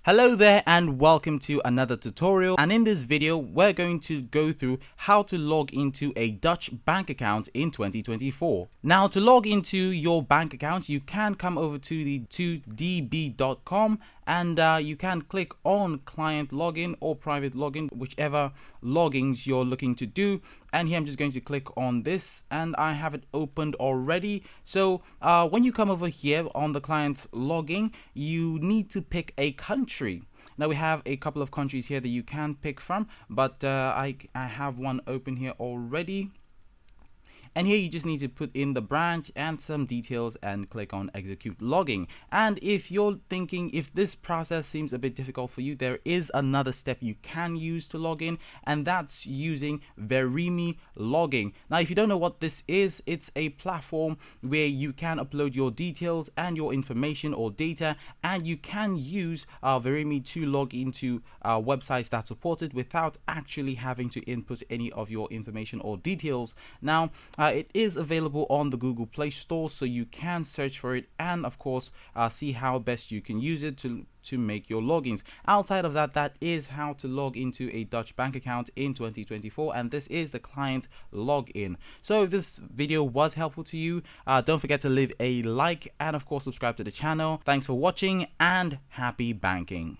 Hello there and welcome to another tutorial, and in this video we're going to go through how to log into a Dutch bank account in 2024. Now, to log into your bank account you can come over to the 2db.com and you can click on client login or private login, whichever logins you're looking to do. And here I'm just going to click on this and I have it opened already. So when you come over here on the client login, you need to pick a country. Now we have a couple of countries here that you can pick from, but I have one open here already. And here you just need to put in the branch and some details and click on execute logging. And if you're thinking if this process seems a bit difficult for you, there is another step you can use to log in, and that's using Verimi logging. Now, if you don't know what this is, it's a platform where you can upload your details and your information or data, and you can use Verimi to log into websites that support it without actually having to input any of your information or details. Now, it is available on the Google Play Store, so you can search for it and of course see how best you can use it to make your logins. Outside of that, that is how to log into a Dutch bank account in 2024, and this is the client login. So if this video was helpful to you, don't forget to leave a like and of course subscribe to the channel. Thanks for watching and happy banking.